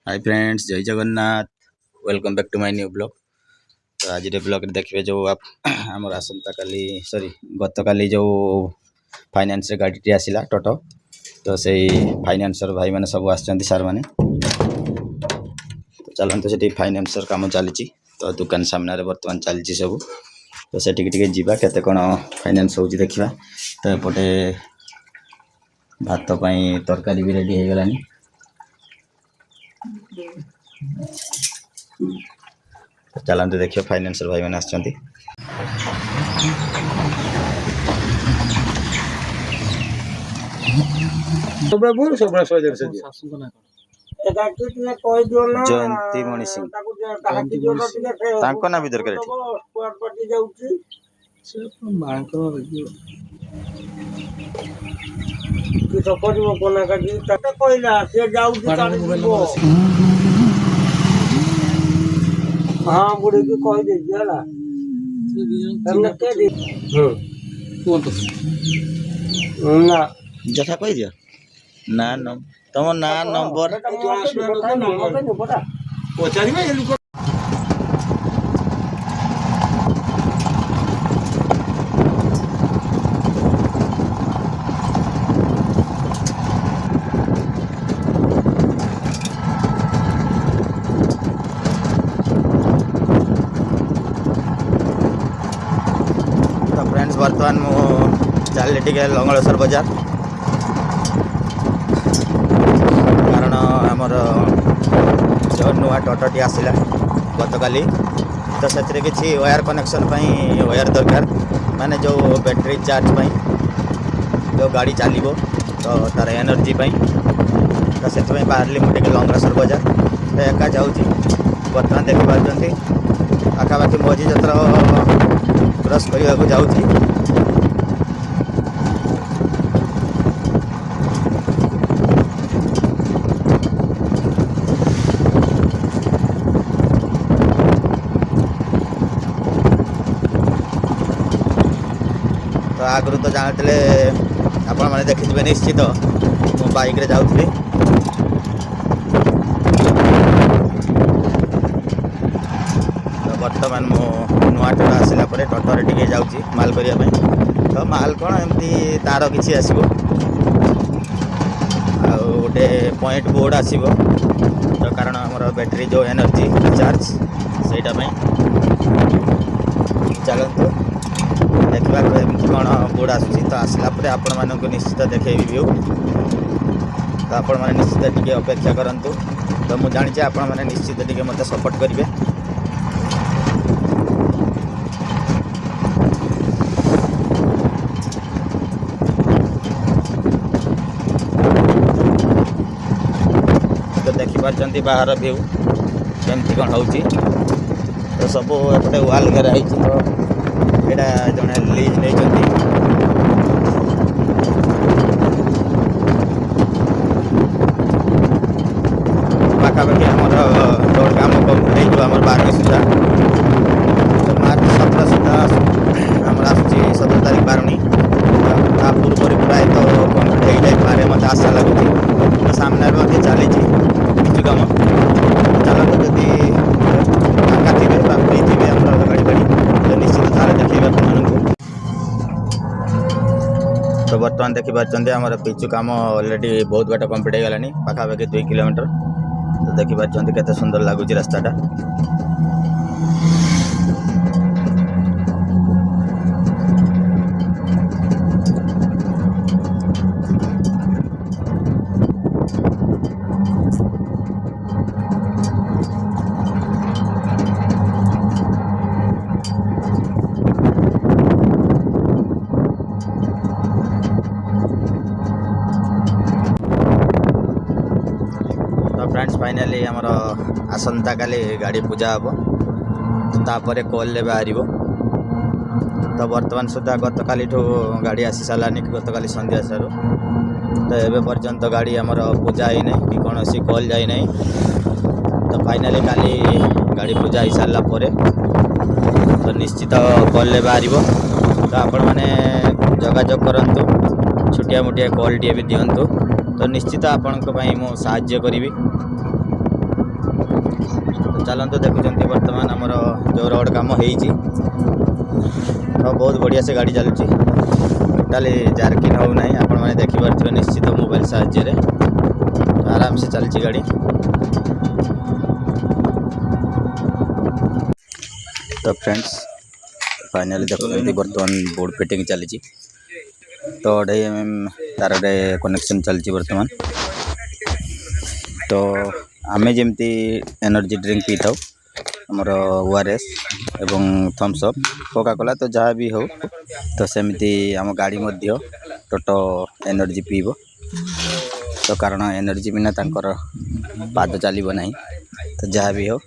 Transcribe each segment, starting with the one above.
हाय friends, जय Jagannath. Welcome back to my new blog. तो आज ब्लॉग देखिए जो आप आमर आसंता काली सॉरी गत काली जो फाइनेंस गाड़ी आसला टोटो, तो से फाइनेंसर भाई मैंने सब आसछन्ति सार माने। तो चलते से फाइनेंसर काम चली, तो दुकान सामने बर्तमान चलती सब। तो से जीवा केते कौन फाइनेंस हो देखा। तो एपटे भात तरकारी भी रेडी हो गलानी। चलते देखिए फाइनेंसर भाई मैंने आसछन्ति। जयंती मणि सिंह ना भी दरकार हाँ बुढ़ी की कह दीजिए ना जथा कह दियो ना तुम ना नंबर बर्तमान मुझे टे लंगलेश्वर बजार, कारण आमर जो नुआ टोटोटी आसला गत काली, तो से किसी वायर कनेक्शन वायर दरकार, माने जो बैटरी चार्ज पाई जो गाड़ी चलो तो तार एनर्जी पाई। तो से बाहर मुझे लंगलेश्वर बजार तो एका जाऊँगी। बर्तमान देखिपारे आखापाखि मझी जत्र क्रॉस करने को जाऊँगी। तो आगु तो जानते आपण मैंने देखिए निश्चित मो बाइक रे जाऊँगी। तो बर्तमान मो नुआ टोटो आसला टोटोरे टिके जाऊँगी माल करने। तो माल कौन एमती तार किसी आसो गोटे पॉइंट बोर्ड आसो, तो कारण आमर बैटरी जो एनर्जी चार्ज से चलते देखा एमती कौन बोर्ड आसूँ। तो आसला आपण मानक निश्चित देखी व्यू। तो आपण मैंने निश्चित टी अपेक्षा करूँ। तो मुझे जानी आपण मैंने निश्चित टी मत सपोर्ट करेंगे। तो देखिपार बाहर व्यू केमती कौन हो। तो सब एपटे वाल घेराई। तो यहाँ जड़े लीज नहीं पाखापाखि आमर रोड काम कम्प्लीट हो 12 सुधा। तो मार्च 17 सुधा आम आसूँ 17 तारीख बारणी। ता पूर्व प्राय तो कम्प्लीट हो जाए मत आशा लगुच। तो सामने चली पिचु कम। चलते जदि फाँका थे फ्री थे गाड़ी गाड़ी तो निश्चित तार देखिए आपको। तो बर्तमान देखिपारे आम पिचु कम अलरेडी बहुत बाट कम्प्लीट हो गलानी, पाखापाखि 2 किलोमीटर। तो देखिपारे केते सुंदर लगुच रास्ताटा। तो फ्रेंड्स फाइनाली आमर आसंता काली गाड़ी पूजा हम। तो तापर कॉल ले बाहर। तो बर्तमान सुधा गत काली गाड़ी आसी सारानी गत काली संध्या सारू। तो एवं पर्यंत गाड़ी आमर पूजा ही नहीं कि कौन सी कॉल जाए नहीं। तो फाइनाली काली गाड़ी पूजा हो सारा तो निश्चित कॉल ले बाहर। तो आपण मैंने जोगाजोग करूँ, छुटिया मुटिया कॉल टे भी दिंतु। तो निश्चित आपण मु साहाय्य करी। चलतु देखुं बर्तमान आमर जो रोड कम हो बहुत बढ़िया से गाड़ी चलुची टोटाली जार्किन हो ना आपण मैंने देखिपे निश्चित मोबाइल साहाय्य तो आराम से चलती गाड़ी। तो फ्रेंड्स फाइनली देखते बर्तमान बोर्ड फिटिंग चली तो 2.5 mm तार कनेक्शन चलती बर्तमान। तो आमे जमती एनर्जी ड्रिंक पी था आमर ORS एवं थम्स अप कोका कोला तो जहाँ भी हो तो सेमती आम गाड़ी मध्य टोटो एनर्जी पीब तो कारण एनर्जी बिना तांकर पाद चलो ना तो जहाँ भी हो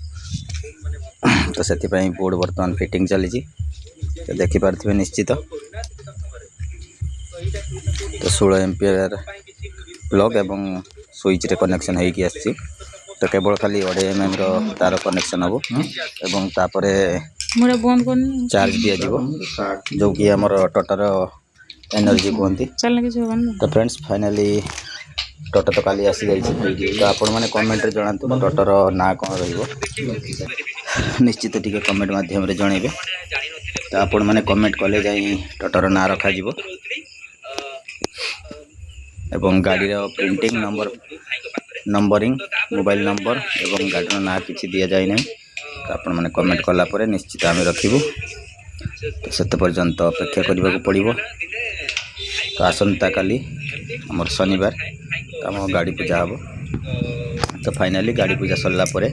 तो से बोर्ड बर्तमान फिटिंग चली तो देखिपे निश्चित तो 16 एम्पियर प्लग एवं स्विच रे कनेक्शन होगी आसी तो केवल खाली 2.5 mm रो तार कनेक्शन हम एवं तापरे चार्ज दिया जो कि आमर टोटर एनर्जी कहती। तो फ्रेंड्स फाइनली टोटो तो काली आसी जाइए तो आपण मैंने कमेंट रे जणातु टोटर ना कौन रहिबो निश्चित टिके कमेंट माध्यम रे जणेबे तो आपण मैंने कमेंट कले जाई टोटर ना रखा जिवो एवं गाड़ी प्रिंटिंग नंबरिंग मोबाइल नंबर एवं गाड़ी ना किसी दि जाए ना तो आपण मैंने कमेंट कला परे निश्चित आम रखिबु तो सेते पर्यंत अपेक्षा करने को पड़ो। तो आसंता काली आमर शनिवार आम गाड़ी पूजा हम तो फाइनली गाड़ी पूजा सरला परे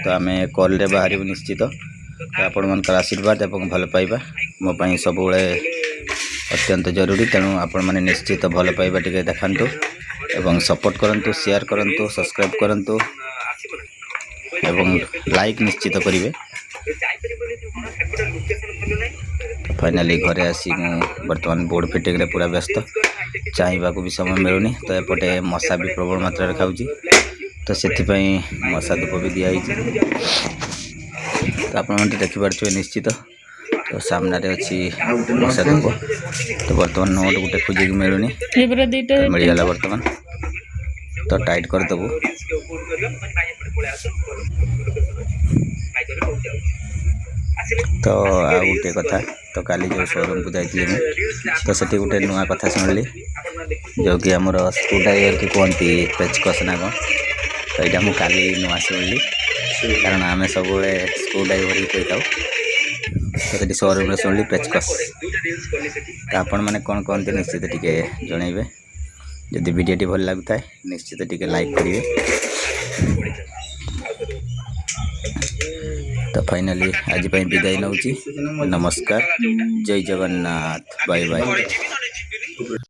तो आम कॉल रे बाहर निश्चित तो आपण मन आशीर्वाद एवं भल पाइबा मो पई सब अत्यंत जरूरी तेणु आपण मैंने निश्चित भल पाइबा टिके देखांतु एवं सपोर्ट करंतु शेयर करंतु सब्सक्राइब करंतु एवं लाइक निश्चित करिवे। फाइनली घरे आसी बर्तमान बोर्ड फिटिंग रे पूरा व्यस्त चाहिए भी समय मिलूनी तो एपटे मशा भी प्रबल मात्रा खाऊँ तो से मशा धूप भी दिखाई तो आप देखिपे निश्चित तो सामने अच्छी मशा धूप तो बर्तमान नोट गोटे खोजिक मिलूनी मिलगला बर्तमान तो टाइट करदेबू तो आ गोटे कथा तो काली जो शोरूम को जाइए तो से गोटे नुआ कथा शुणिली जो कि आमर स्क्रू ड्राइवर की कहती पेचकस ना कौन तो यहाँ मुझे काली नुआ शुणिली कारण आम सब स्क्रू ड्राइवर ही कही था तो शोरूम में शुणिली पेचकस तो आपण मैंने कौन कहते निश्चित टिके जनइबे जदि वीडियो भल लगता है निश्चित टिके लाइक करेंगे। तो फाइनली आज विदाई नौची नमस्कार जय जगन्नाथ बाय बाय।